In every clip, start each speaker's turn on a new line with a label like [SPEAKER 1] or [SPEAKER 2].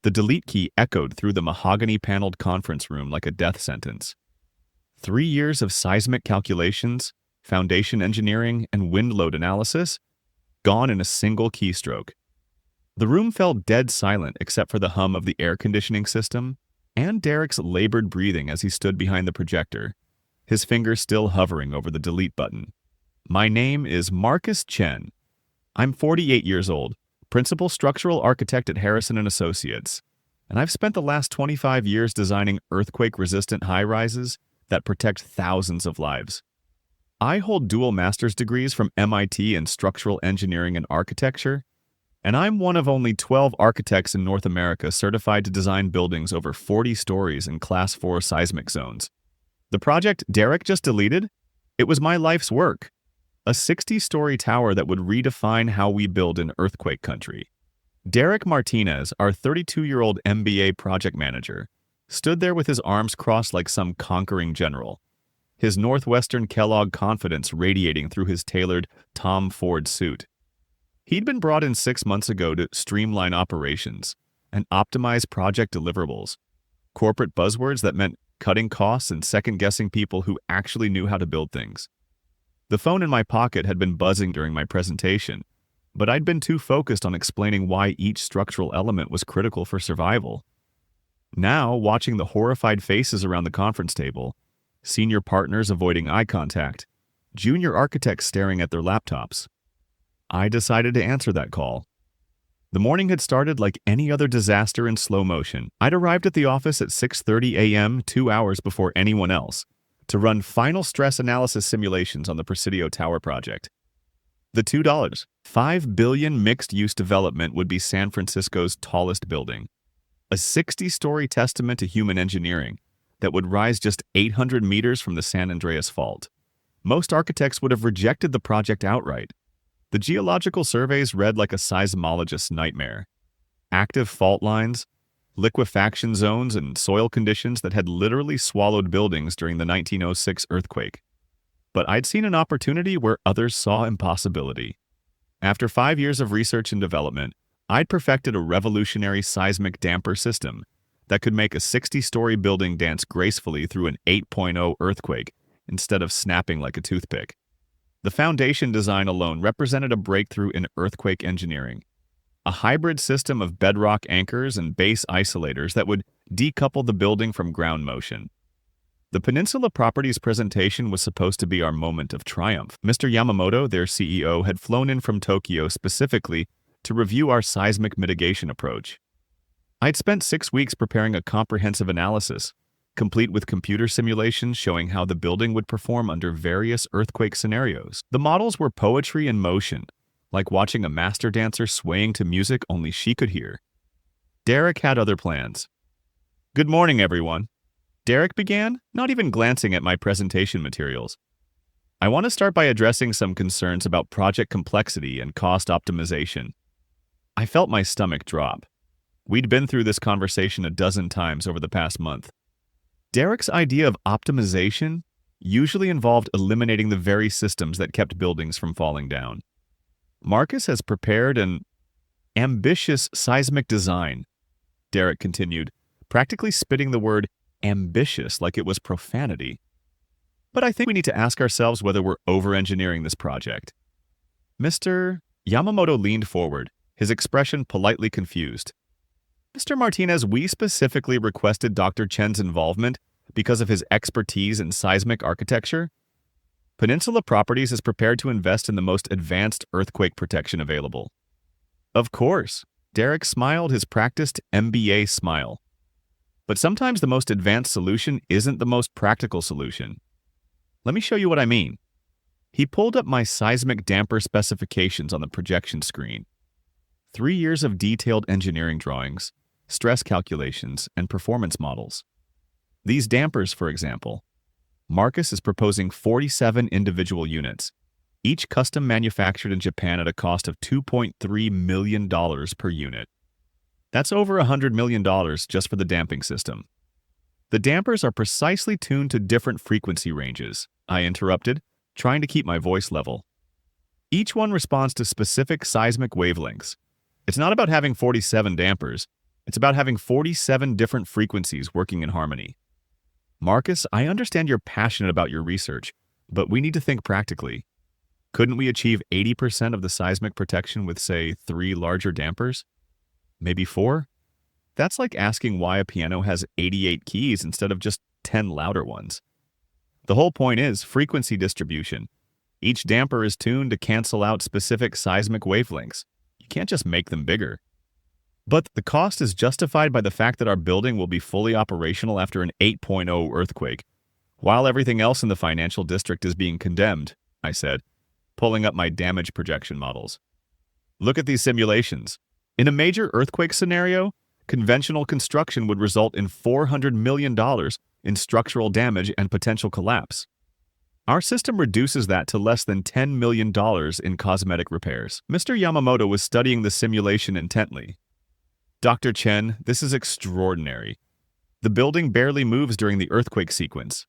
[SPEAKER 1] The delete key echoed through the mahogany-paneled conference room like a death sentence. 3 years of seismic calculations, foundation engineering, and wind load analysis, gone in a single keystroke. The room fell dead silent except for the hum of the air conditioning system and Derek's labored breathing as he stood behind the projector, his fingers still hovering over the delete button. My name is Marcus Chen. I'm 48 years old, principal structural architect at Harrison & Associates, and I've spent the last 25 years designing earthquake-resistant high-rises that protect thousands of lives. I hold dual master's degrees from MIT in structural engineering and architecture, and I'm one of only 12 architects in North America certified to design buildings over 40 stories in Class 4 seismic zones. The project Derek just deleted? It was my life's work. A 60-story tower that would redefine how we build in earthquake country. Derek Martinez, our 32-year-old MBA project manager, stood there with his arms crossed like some conquering general, his Northwestern Kellogg confidence radiating through his tailored Tom Ford suit. He'd been brought in 6 months ago to streamline operations and optimize project deliverables, corporate buzzwords that meant cutting costs and second-guessing people who actually knew how to build things. The phone in my pocket had been buzzing during my presentation, but I'd been too focused on explaining why each structural element was critical for survival. Now, watching the horrified faces around the conference table, senior partners avoiding eye contact, junior architects staring at their laptops, I decided to answer that call. The morning had started like any other disaster in slow motion. I'd arrived at the office at 6:30 a.m., 2 hours before anyone else, to run final stress analysis simulations on the Presidio Tower project. The $5 billion mixed-use development would be San Francisco's tallest building, a 60-story testament to human engineering that would rise just 800 meters from the San Andreas Fault. Most architects would have rejected the project outright. The geological surveys read like a seismologist's nightmare. Active fault lines, liquefaction zones, and soil conditions that had literally swallowed buildings during the 1906 earthquake. But I'd seen an opportunity where others saw impossibility. After 5 years of research and development, I'd perfected a revolutionary seismic damper system that could make a 60-story building dance gracefully through an 8.0 earthquake instead of snapping like a toothpick. The foundation design alone represented a breakthrough in earthquake engineering, a hybrid system of bedrock anchors and base isolators that would decouple the building from ground motion. The Peninsula Properties presentation was supposed to be our moment of triumph. Mr. Yamamoto, their CEO, had flown in from Tokyo specifically to review our seismic mitigation approach. I'd spent 6 weeks preparing a comprehensive analysis, complete with computer simulations showing how the building would perform under various earthquake scenarios. The models were poetry in motion, like watching a master dancer swaying to music only she could hear. Derek had other plans. "Good morning, everyone," Derek began, not even glancing at my presentation materials. "I want to start by addressing some concerns about project complexity and cost optimization." I felt my stomach drop. We'd been through this conversation a dozen times over the past month. Derek's idea of optimization usually involved eliminating the very systems that kept buildings from falling down. Marcus has prepared an ambitious seismic design, Derek continued, practically spitting the word ambitious like it was profanity. But I think we need to ask ourselves whether we're over-engineering this project. Mr. Yamamoto leaned forward, his expression politely confused. "Mr. Martinez, we specifically requested Dr. Chen's involvement because of his expertise in seismic architecture. Peninsula Properties is prepared to invest in the most advanced earthquake protection available." Of course, Derek smiled his practiced MBA smile. But sometimes the most advanced solution isn't the most practical solution. Let me show you what I mean. He pulled up my seismic damper specifications on the projection screen. 3 years of detailed engineering drawings, stress calculations, and performance models. These dampers, for example, Marcus is proposing 47 individual units, each custom manufactured in Japan at a cost of $2.3 million per unit. That's over $100 million just for the damping system. The dampers are precisely tuned to different frequency ranges, I interrupted, trying to keep my voice level. Each one responds to specific seismic wavelengths. It's not about having 47 dampers. It's about having 47 different frequencies working in harmony. Marcus, I understand you're passionate about your research, but we need to think practically. Couldn't we achieve 80% of the seismic protection with, say, 3 larger dampers? Maybe 4? That's like asking why a piano has 88 keys instead of just 10 louder ones. The whole point is frequency distribution. Each damper is tuned to cancel out specific seismic wavelengths. You can't just make them bigger. But the cost is justified by the fact that our building will be fully operational after an 8.0 earthquake, while everything else in the financial district is being condemned, I said, pulling up my damage projection models. Look at these simulations. In a major earthquake scenario, conventional construction would result in $400 million in structural damage and potential collapse. Our system reduces that to less than $10 million in cosmetic repairs. Mr. Yamamoto was studying the simulation intently. Dr. Chen, this is extraordinary. The building barely moves during the earthquake sequence.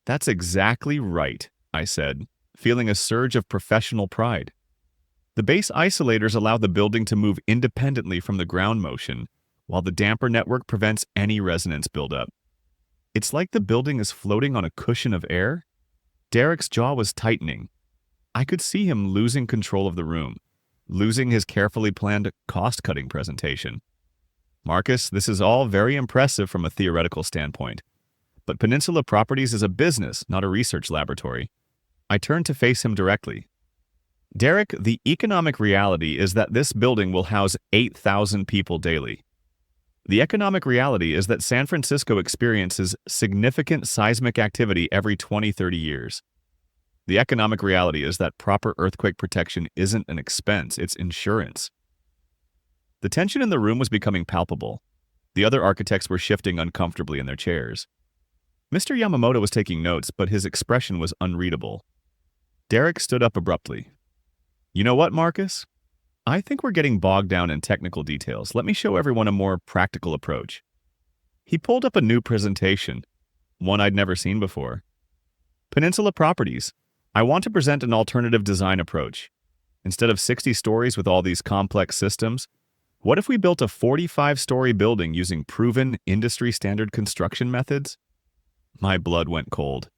[SPEAKER 1] That's exactly right, I said, feeling a surge of professional pride. The base isolators allow the building to move independently from the ground motion, while the damper network prevents any resonance buildup. It's like the building is floating on a cushion of air. Derek's jaw was tightening. I could see him losing control of the room, losing his carefully planned cost-cutting presentation. Marcus, this is all very impressive from a theoretical standpoint, but Peninsula Properties is a business, not a research laboratory. I turned to face him directly. Derek, the economic reality is that this building will house 8,000 people daily. The economic reality is that San Francisco experiences significant seismic activity every 20-30 years. The economic reality is that proper earthquake protection isn't an expense, it's insurance. The tension in the room was becoming palpable. The other architects were shifting uncomfortably in their chairs. Mr. Yamamoto was taking notes, but his expression was unreadable. Derek stood up abruptly. You know what, Marcus? I think we're getting bogged down in technical details. Let me show everyone a more practical approach. He pulled up a new presentation, one I'd never seen before. Peninsula Properties. I want to present an alternative design approach. Instead of 60 stories with all these complex systems, what if we built a 45-story building using proven industry-standard construction methods? My blood went cold.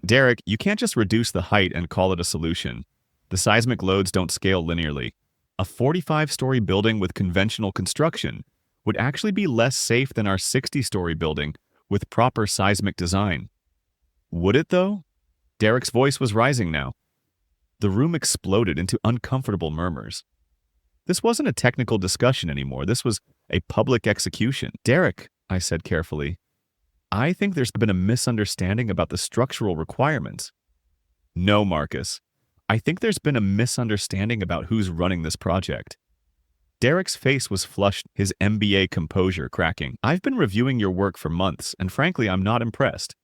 [SPEAKER 1] Derek, you can't just reduce the height and call it a solution. The seismic loads don't scale linearly. A 45-story building with conventional construction would actually be less safe than our 60-story building with proper seismic design. Would it, though? Derek's voice was rising now. The room exploded into uncomfortable murmurs. This wasn't a technical discussion anymore. This was a public execution. Derek, I said carefully, I think there's been a misunderstanding about the structural requirements. No, Marcus. I think there's been a misunderstanding about who's running this project. Derek's face was flushed, his MBA composure cracking. I've been reviewing your work for months, and frankly, I'm not impressed.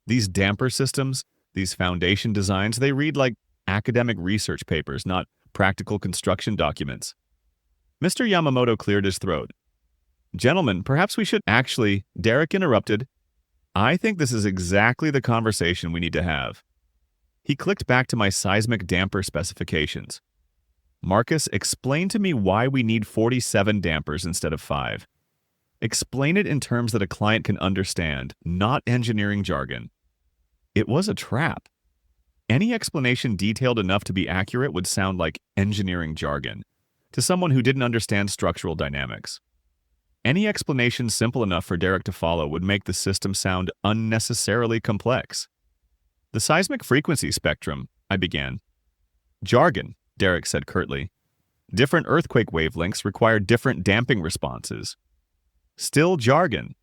[SPEAKER 1] These damper systems, these foundation designs, they read like academic research papers, not practical construction documents. Mr. Yamamoto cleared his throat. Gentlemen, perhaps we should actually, Derek interrupted. I think this is exactly the conversation we need to have. He clicked back to my seismic damper specifications. Marcus, explain to me why we need 47 dampers instead of 5. Explain it in terms that a client can understand, not engineering jargon. It was a trap. Any explanation detailed enough to be accurate would sound like engineering jargon to someone who didn't understand structural dynamics. Any explanation simple enough for Derek to follow would make the system sound unnecessarily complex. The seismic frequency spectrum, I began. Jargon, Derek said curtly. Different earthquake wavelengths require different damping responses. Still jargon.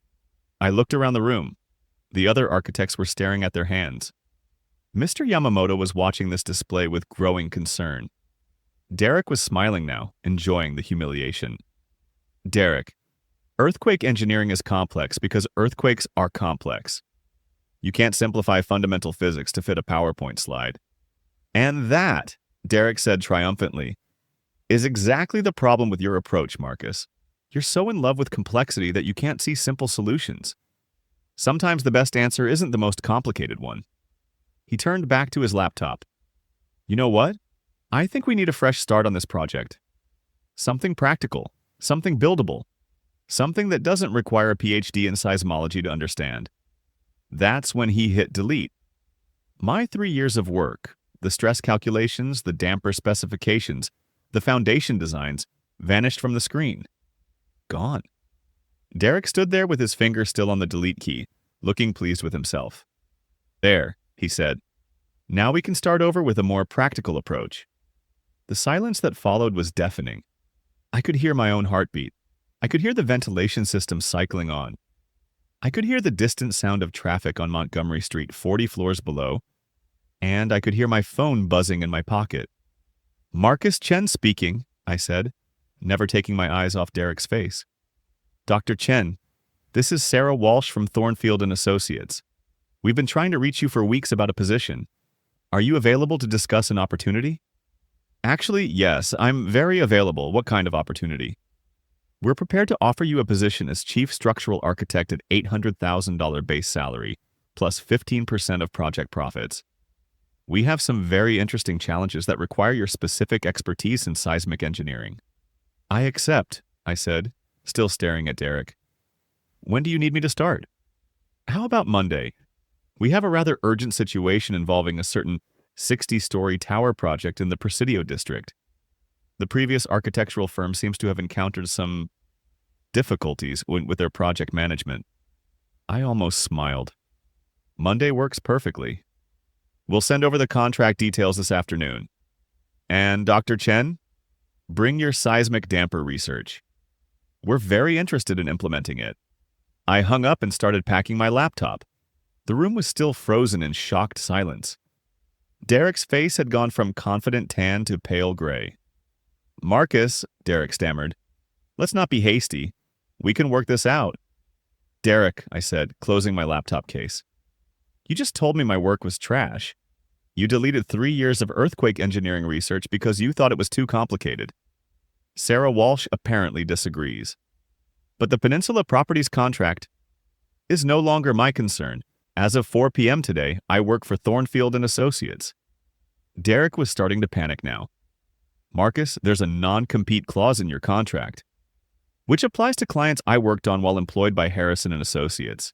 [SPEAKER 1] I looked around the room. The other architects were staring at their hands. Mr. Yamamoto was watching this display with growing concern. Derek was smiling now, enjoying the humiliation. Derek, earthquake engineering is complex because earthquakes are complex. You can't simplify fundamental physics to fit a PowerPoint slide. And that, Derek said triumphantly, is exactly the problem with your approach, Marcus. You're so in love with complexity that you can't see simple solutions. Sometimes the best answer isn't the most complicated one. He turned back to his laptop. You know what? I think we need a fresh start on this project. Something practical, something buildable, something that doesn't require a PhD in seismology to understand. That's when he hit delete. My 3 years of work, the stress calculations, the damper specifications, the foundation designs, vanished from the screen. Gone. Derek stood there with his finger still on the delete key, looking pleased with himself. There, he said. Now we can start over with a more practical approach. The silence that followed was deafening. I could hear my own heartbeat. I could hear the ventilation system cycling on. I could hear the distant sound of traffic on Montgomery Street 40 floors below, and I could hear my phone buzzing in my pocket. Marcus Chen speaking, I said, never taking my eyes off Derek's face. Dr. Chen, this is Sarah Walsh from Thornfield and Associates. We've been trying to reach you for weeks about a position. Are you available to discuss an opportunity? Actually, yes, I'm very available. What kind of opportunity? We're prepared to offer you a position as Chief Structural Architect at $800,000 base salary, plus 15% of project profits. We have some very interesting challenges that require your specific expertise in seismic engineering. I accept, I said, still staring at Derek. When do you need me to start? How about Monday? We have a rather urgent situation involving a certain 60-story tower project in the Presidio district. The previous architectural firm seems to have encountered some difficulties with their project management. I almost smiled. Monday works perfectly. We'll send over the contract details this afternoon. And Dr. Chen, bring your seismic damper research. We're very interested in implementing it. I hung up and started packing my laptop. The room was still frozen in shocked silence. Derek's face had gone from confident tan to pale gray. Marcus, Derek stammered, let's not be hasty. We can work this out. Derek, I said, closing my laptop case. You just told me my work was trash. You deleted 3 years of earthquake engineering research because you thought it was too complicated. Sarah Walsh apparently disagrees. But the Peninsula Properties contract is no longer my concern. As of 4 p.m. today, I work for Thornfield and Associates. Derek was starting to panic now. Marcus, there's a non-compete clause in your contract, which applies to clients I worked on while employed by Harrison and Associates.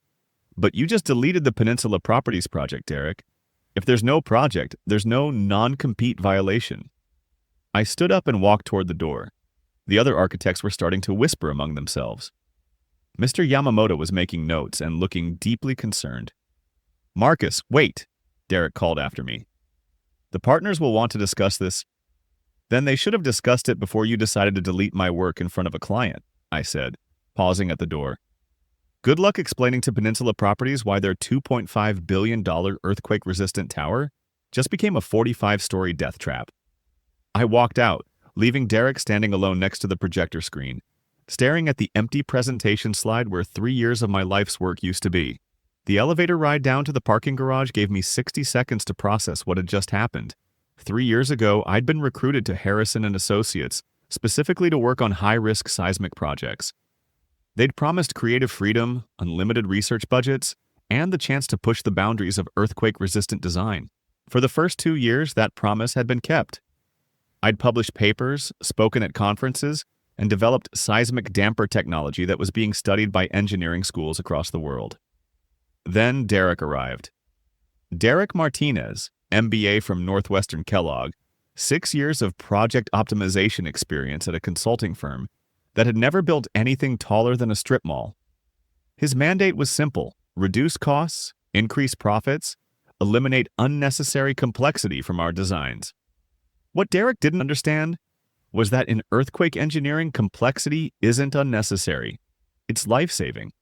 [SPEAKER 1] But you just deleted the Peninsula Properties project, Derek. If there's no project, there's no non-compete violation. I stood up and walked toward the door. The other architects were starting to whisper among themselves. Mr. Yamamoto was making notes and looking deeply concerned. Marcus, wait, Derek called after me. The partners will want to discuss this. Then they should have discussed it before you decided to delete my work in front of a client, I said, pausing at the door. Good luck explaining to Peninsula Properties why their $2.5 billion earthquake-resistant tower just became a 45-story death trap. I walked out, leaving Derek standing alone next to the projector screen, staring at the empty presentation slide where 3 years of my life's work used to be. The elevator ride down to the parking garage gave me 60 seconds to process what had just happened. 3 years ago, I'd been recruited to Harrison and Associates, specifically to work on high-risk seismic projects. They'd promised creative freedom, unlimited research budgets, and the chance to push the boundaries of earthquake-resistant design. For the first 2 years, that promise had been kept. I'd published papers, spoken at conferences, and developed seismic damper technology that was being studied by engineering schools across the world. Then Derek arrived. Derek Martinez, MBA from Northwestern Kellogg, 6 years of project optimization experience at a consulting firm that had never built anything taller than a strip mall. His mandate was simple: reduce costs, increase profits, eliminate unnecessary complexity from our designs. What Derek didn't understand was that in earthquake engineering, complexity isn't unnecessary. It's life-saving.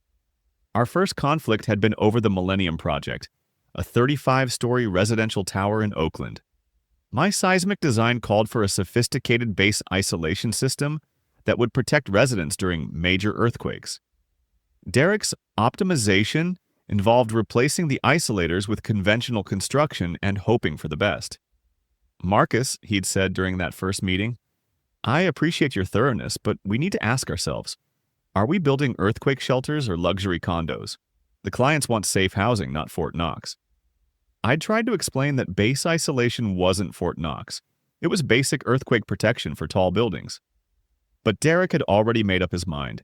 [SPEAKER 1] Our first conflict had been over the Millennium Project, a 35-story residential tower in Oakland. My seismic design called for a sophisticated base isolation system that would protect residents during major earthquakes. Derek's optimization involved replacing the isolators with conventional construction and hoping for the best. Marcus, he'd said during that first meeting, I appreciate your thoroughness, but we need to ask ourselves, are we building earthquake shelters or luxury condos? The clients want safe housing, not Fort Knox. I'd tried to explain that base isolation wasn't Fort Knox. It was basic earthquake protection for tall buildings. But Derek had already made up his mind.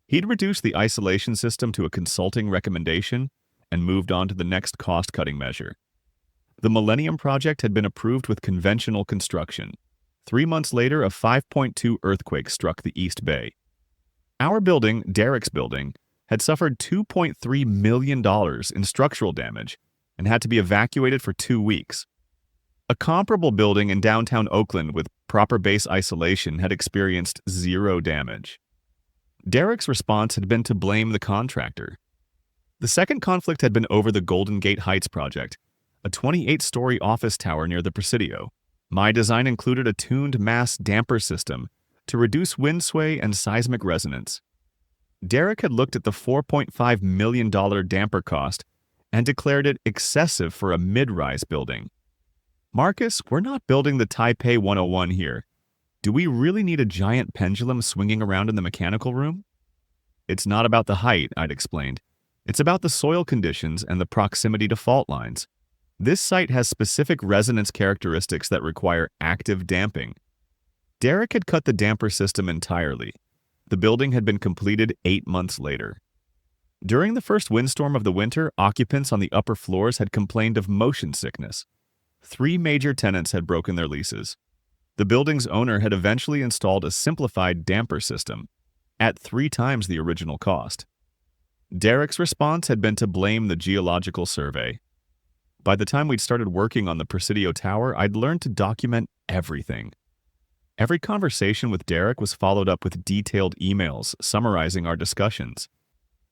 [SPEAKER 1] He'd reduced the isolation system to a consulting recommendation and moved on to the next cost-cutting measure. The Millennium Project had been approved with conventional construction. 3 months later, a 5.2 earthquake struck the East Bay. Our building, Derek's building, had suffered $2.3 million in structural damage and had to be evacuated for 2 weeks. A comparable building in downtown Oakland with proper base isolation had experienced 0 damage. Derek's response had been to blame the contractor. The second conflict had been over the Golden Gate Heights project, a 28-story office tower near the Presidio. My design included a tuned mass damper system to reduce wind sway and seismic resonance. Derek had looked at the $4.5 million damper cost and declared it excessive for a mid-rise building. Marcus, we're not building the Taipei 101 here. Do we really need a giant pendulum swinging around in the mechanical room? It's not about the height, I'd explained. It's about the soil conditions and the proximity to fault lines. This site has specific resonance characteristics that require active damping. Derek had cut the damper system entirely. The building had been completed 8 months later. During the first windstorm of the winter, occupants on the upper floors had complained of motion sickness. 3 major tenants had broken their leases. The building's owner had eventually installed a simplified damper system at 3 times the original cost. Derek's response had been to blame the geological survey. By the time we'd started working on the Presidio Tower, I'd learned to document everything. Every conversation with Derek was followed up with detailed emails summarizing our discussions.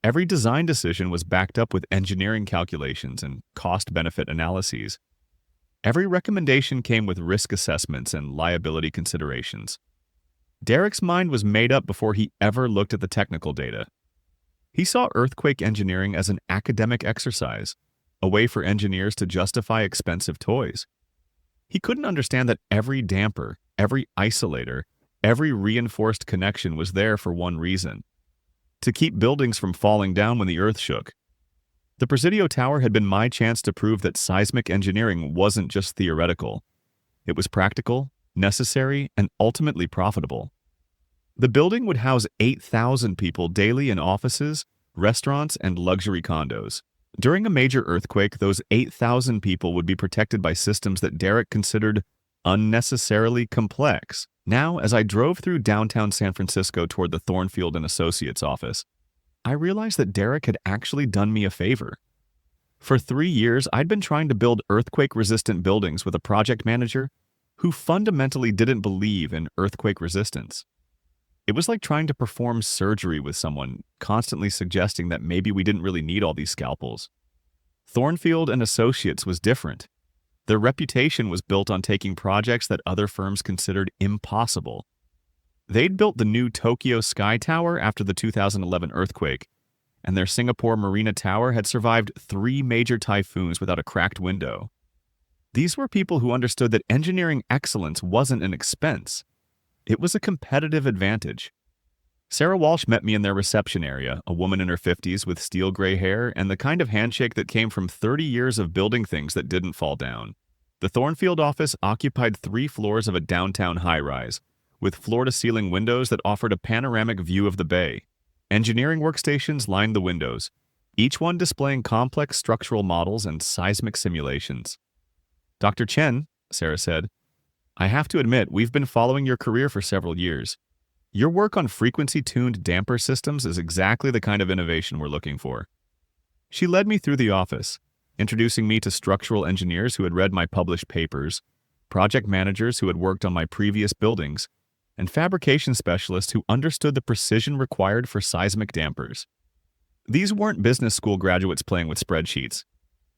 [SPEAKER 1] Every design decision was backed up with engineering calculations and cost-benefit analyses. Every recommendation came with risk assessments and liability considerations. Derek's mind was made up before he ever looked at the technical data. He saw earthquake engineering as an academic exercise, a way for engineers to justify expensive toys. He couldn't understand that every damper, every isolator, every reinforced connection was there for one reason: to keep buildings from falling down when the earth shook. The Presidio Tower had been my chance to prove that seismic engineering wasn't just theoretical. It was practical, necessary, and ultimately profitable. The building would house 8,000 people daily in offices, restaurants, and luxury condos. During a major earthquake, those 8,000 people would be protected by systems that Derek considered unnecessarily complex. Now, as I drove through downtown San Francisco toward the Thornfield and Associates office, I realized that Derek had actually done me a favor. For 3 years, I'd been trying to build earthquake-resistant buildings with a project manager who fundamentally didn't believe in earthquake resistance. It was like trying to perform surgery with someone, constantly suggesting that maybe we didn't really need all these scalpels. Thornfield and Associates was different. Their reputation was built on taking projects that other firms considered impossible. They'd built the new Tokyo Sky Tower after the 2011 earthquake, and their Singapore Marina Tower had survived 3 major typhoons without a cracked window. These were people who understood that engineering excellence wasn't an expense. It was a competitive advantage. Sarah Walsh met me in their reception area, a woman in her 50s with steel gray hair and the kind of handshake that came from 30 years of building things that didn't fall down. The Thornfield office occupied 3 floors of a downtown high-rise, with floor-to-ceiling windows that offered a panoramic view of the bay. Engineering workstations lined the windows, each one displaying complex structural models and seismic simulations. "Dr. Chen," Sarah said, "I have to admit, we've been following your career for several years. Your work on frequency-tuned damper systems is exactly the kind of innovation we're looking for." She led me through the office, introducing me to structural engineers who had read my published papers, project managers who had worked on my previous buildings, and fabrication specialists who understood the precision required for seismic dampers. These weren't business school graduates playing with spreadsheets.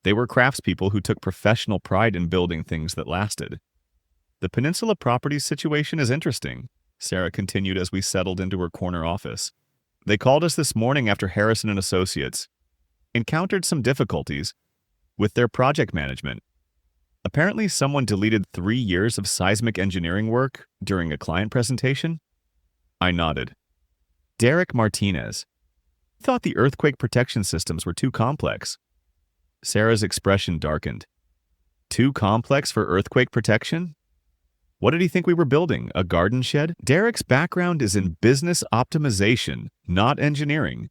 [SPEAKER 1] They were craftspeople who took professional pride in building things that lasted. "The Peninsula Properties situation is interesting," Sarah continued as we settled into her corner office. "They called us this morning after Harrison and Associates encountered some difficulties with their project management. Apparently, someone deleted 3 years of seismic engineering work during a client presentation." I nodded. "Derek Martinez thought the earthquake protection systems were too complex." Sarah's expression darkened. "Too complex for earthquake protection?" What did he think we were building? A garden shed? Derek's background is in business optimization, not engineering.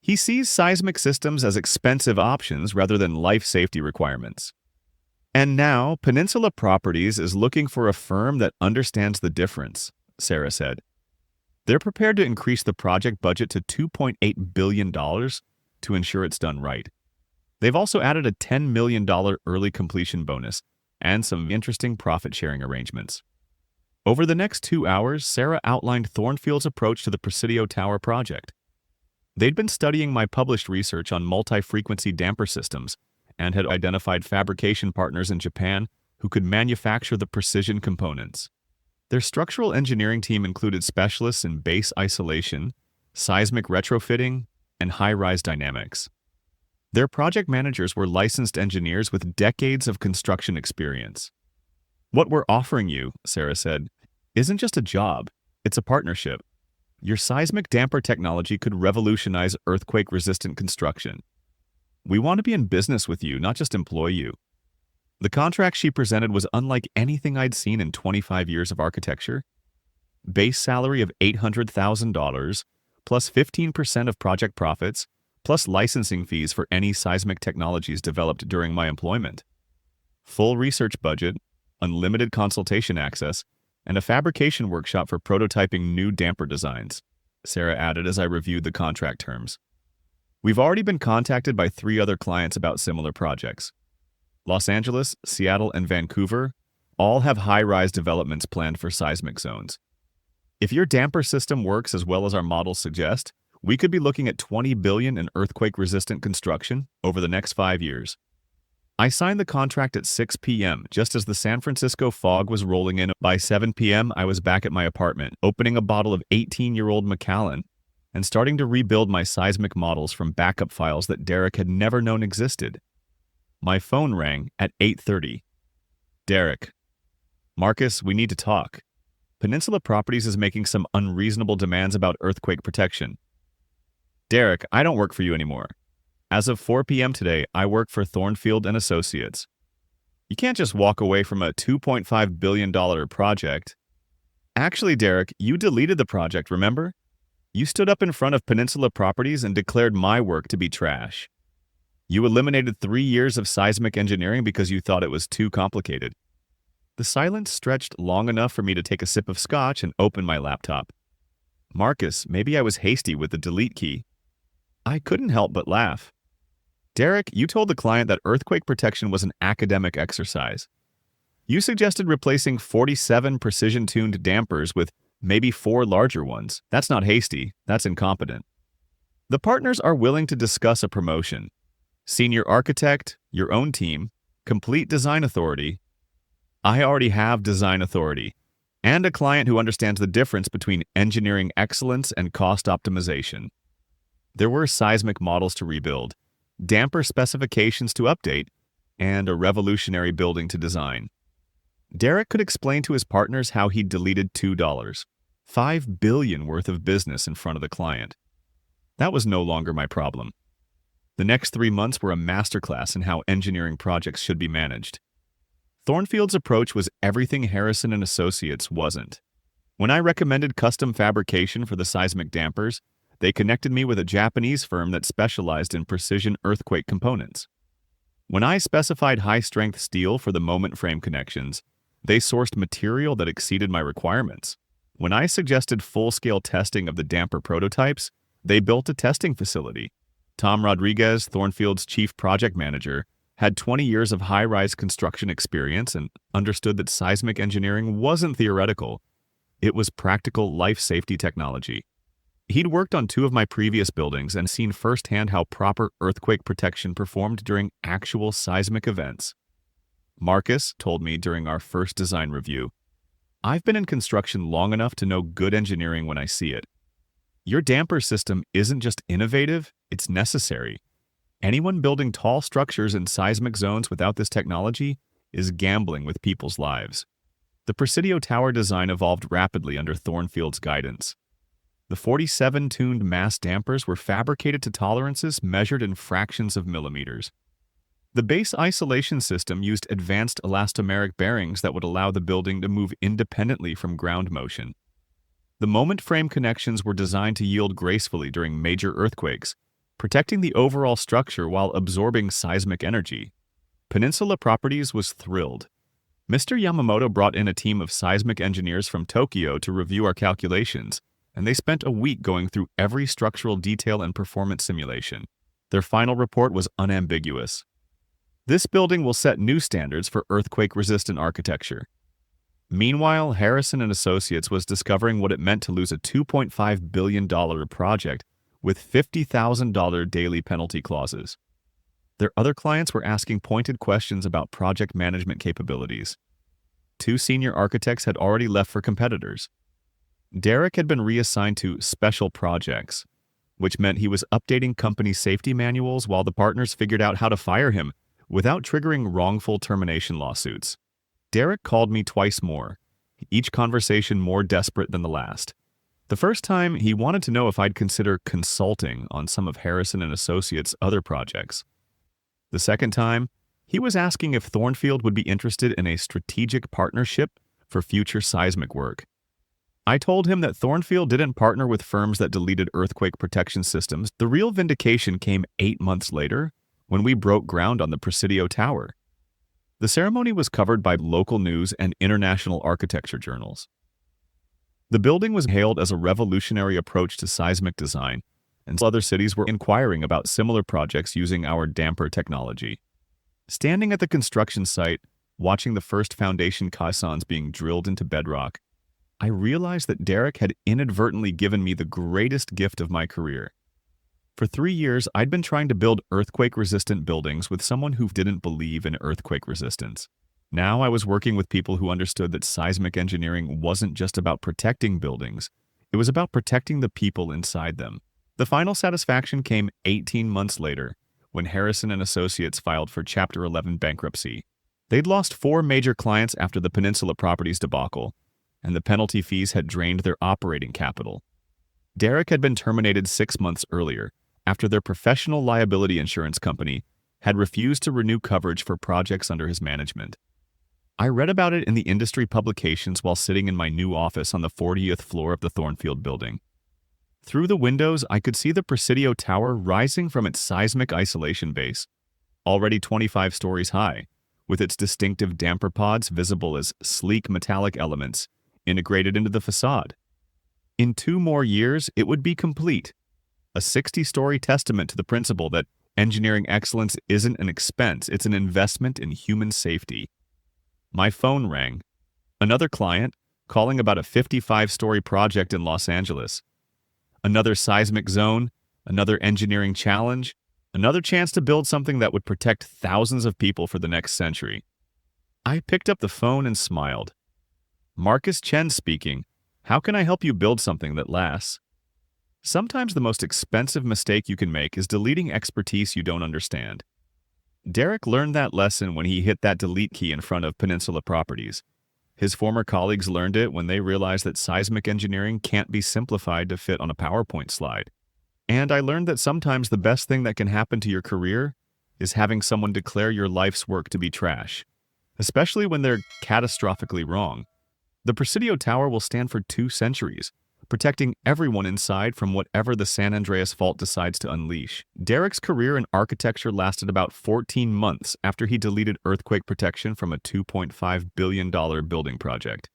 [SPEAKER 1] He sees seismic systems as expensive options rather than life safety requirements. And now, Peninsula Properties is looking for a firm that understands the difference, Sarah said. They're prepared to increase the project budget to $2.8 billion to ensure it's done right. They've also added a $10 million early completion bonus and some interesting profit-sharing arrangements. Over the next 2 hours, Sarah outlined Thornfield's approach to the Presidio Tower project. They'd been studying my published research on multi-frequency damper systems and had identified fabrication partners in Japan who could manufacture the precision components. Their structural engineering team included specialists in base isolation, seismic retrofitting, and high-rise dynamics. Their project managers were licensed engineers with decades of construction experience. What we're offering you, Sarah said, isn't just a job, it's a partnership. Your seismic damper technology could revolutionize earthquake-resistant construction. We want to be in business with you, not just employ you. The contract she presented was unlike anything I'd seen in 25 years of architecture. Base salary of $800,000, plus 15% of project profits, plus licensing fees for any seismic technologies developed during my employment. Full research budget, unlimited consultation access, and a fabrication workshop for prototyping new damper designs, Sarah added as I reviewed the contract terms. We've already been contacted by 3 other clients about similar projects. Los Angeles, Seattle, and Vancouver all have high-rise developments planned for seismic zones. If your damper system works as well as our models suggest, we could be looking at $20 billion in earthquake-resistant construction over the next 5 years. I signed the contract at 6 p.m. just as the San Francisco fog was rolling in. By 7 p.m., I was back at my apartment, opening a bottle of 18-year-old Macallan and starting to rebuild my seismic models from backup files that Derek had never known existed. My phone rang at 8:30. Derek. Marcus, we need to talk. Peninsula Properties is making some unreasonable demands about earthquake protection. Derek, I don't work for you anymore. As of 4 p.m. today, I work for Thornfield and Associates. You can't just walk away from a $2.5 billion project. Actually, Derek, you deleted the project, remember? You stood up in front of Peninsula Properties and declared my work to be trash. You eliminated 3 years of seismic engineering because you thought it was too complicated. The silence stretched long enough for me to take a sip of scotch and open my laptop. Marcus, maybe I was hasty with the delete key. I couldn't help but laugh. Derek, you told the client that earthquake protection was an academic exercise. You suggested replacing 47 precision-tuned dampers with maybe 4 larger ones. That's not hasty, that's incompetent. The partners are willing to discuss a promotion. Senior architect, your own team, complete design authority. I already have design authority, and a client who understands the difference between engineering excellence and cost optimization. There were seismic models to rebuild, damper specifications to update, and a revolutionary building to design. Derek could explain to his partners how he'd deleted $5 billion worth of business in front of the client. That was no longer my problem. The next 3 months were a masterclass in how engineering projects should be managed. Thornfield's approach was everything Harrison and Associates wasn't. When I recommended custom fabrication for the seismic dampers, they connected me with a Japanese firm that specialized in precision earthquake components. When I specified high-strength steel for the moment frame connections, they sourced material that exceeded my requirements. When I suggested full-scale testing of the damper prototypes, they built a testing facility. Tom Rodriguez, Thornfield's chief project manager, had 20 years of high-rise construction experience and understood that seismic engineering wasn't theoretical. It was practical life safety technology. He'd worked on 2 of my previous buildings and seen firsthand how proper earthquake protection performed during actual seismic events. Marcus told me during our first design review, I've been in construction long enough to know good engineering when I see it. Your damper system isn't just innovative, it's necessary. Anyone building tall structures in seismic zones without this technology is gambling with people's lives. The Presidio Tower design evolved rapidly under Thornfield's guidance. The 47 tuned mass dampers were fabricated to tolerances measured in fractions of millimeters. The base isolation system used advanced elastomeric bearings that would allow the building to move independently from ground motion. The moment frame connections were designed to yield gracefully during major earthquakes, protecting the overall structure while absorbing seismic energy. Peninsula Properties was thrilled. Mr. Yamamoto brought in a team of seismic engineers from Tokyo to review our calculations, and they spent a week going through every structural detail and performance simulation. Their final report was unambiguous. This building will set new standards for earthquake-resistant architecture. Meanwhile, Harrison and Associates was discovering what it meant to lose a $2.5 billion project with $50,000 daily penalty clauses. Their other clients were asking pointed questions about project management capabilities. 2 senior architects had already left for competitors. Derek had been reassigned to special projects, which meant he was updating company safety manuals while the partners figured out how to fire him without triggering wrongful termination lawsuits. Derek called me twice more, each conversation more desperate than the last. The first time, he wanted to know if I'd consider consulting on some of Harrison and Associates' other projects. The second time, he was asking if Thornfield would be interested in a strategic partnership for future seismic work. I told him that Thornfield didn't partner with firms that deleted earthquake protection systems. The real vindication came 8 months later, when we broke ground on the Presidio Tower. The ceremony was covered by local news and international architecture journals. The building was hailed as a revolutionary approach to seismic design, and other cities were inquiring about similar projects using our damper technology. Standing at the construction site, watching the first foundation caissons being drilled into bedrock, I realized that Derek had inadvertently given me the greatest gift of my career. For 3 years, I'd been trying to build earthquake-resistant buildings with someone who didn't believe in earthquake resistance. Now I was working with people who understood that seismic engineering wasn't just about protecting buildings, it was about protecting the people inside them. The final satisfaction came 18 months later, when Harrison and Associates filed for Chapter 11 bankruptcy. They'd lost 4 major clients after the Peninsula Properties debacle, and the penalty fees had drained their operating capital. Derek had been terminated 6 months earlier, after their professional liability insurance company had refused to renew coverage for projects under his management. I read about it in the industry publications while sitting in my new office on the 40th floor of the Thornfield building. Through the windows, I could see the Presidio Tower rising from its seismic isolation base, already 25 stories high, with its distinctive damper pods visible as sleek metallic elements integrated into the facade. In 2 more years, it would be complete, a 60-story testament to the principle that engineering excellence isn't an expense, it's an investment in human safety. My phone rang. Another client, calling about a 55-story project in Los Angeles. Another seismic zone, another engineering challenge, another chance to build something that would protect thousands of people for the next century. I picked up the phone and smiled. Marcus Chen speaking. How can I help you build something that lasts? Sometimes the most expensive mistake you can make is deleting expertise you don't understand. Derek learned that lesson when he hit that delete key in front of Peninsula Properties. His former colleagues learned it when they realized that seismic engineering can't be simplified to fit on a PowerPoint slide. And I learned that sometimes the best thing that can happen to your career is having someone declare your life's work to be trash, especially when they're catastrophically wrong. The Presidio Tower will stand for 2 centuries, protecting everyone inside from whatever the San Andreas Fault decides to unleash. Derek's career in architecture lasted about 14 months after he deleted earthquake protection from a $2.5 billion building project.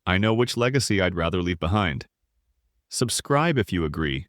[SPEAKER 1] I know which legacy I'd rather leave behind. Subscribe if you agree.